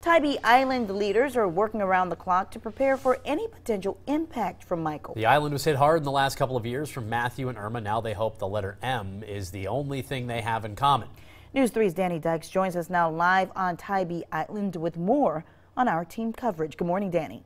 Tybee Island leaders are working around the clock to prepare for any potential impact from Michael. The island was hit hard in the last couple of years from Matthew and Irma. Now they hope the letter M is the only thing they have in common. News 3's Danny Dykes joins us now live on Tybee Island with more on our team coverage. Good morning, Danny.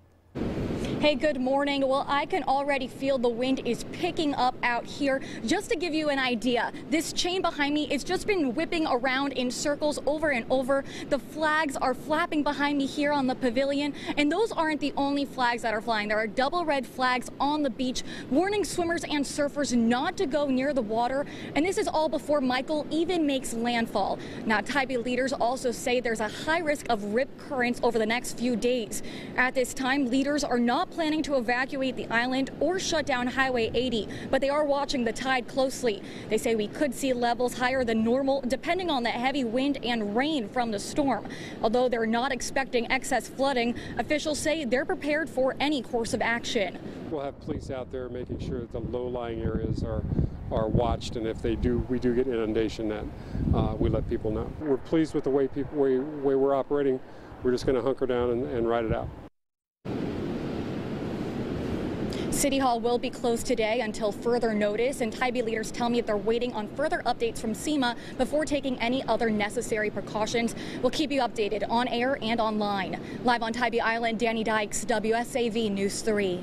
Hey, good morning. Well, I can already feel the wind is picking up out here. Just to give you an idea, this chain behind me has just been whipping around in circles over and over. The flags are flapping behind me here on the pavilion, and those aren't the only flags that are flying. There are double red flags on the beach, warning swimmers and surfers not to go near the water. And this is all before Michael even makes landfall. Now, Tybee leaders also say there's a high risk of rip currents over the next few days. At this time, leaders are not planning to evacuate the island or shut down Highway 80, but they are watching the tide closely. They say we could see levels higher than normal depending on the heavy wind and rain from the storm. Although they're not expecting excess flooding, officials say they're prepared for any course of action. We'll have police out there making sure that the low-lying areas are watched, and if we do get inundation, that we let people know. We're pleased with the way we're operating. We're just going to hunker down and ride it out. City Hall will be closed today until further notice, and Tybee leaders tell me they're waiting on further updates from SEMA before taking any other necessary precautions. We'll keep you updated on air and online. Live on Tybee Island, Danny Dykes, WSAV News 3.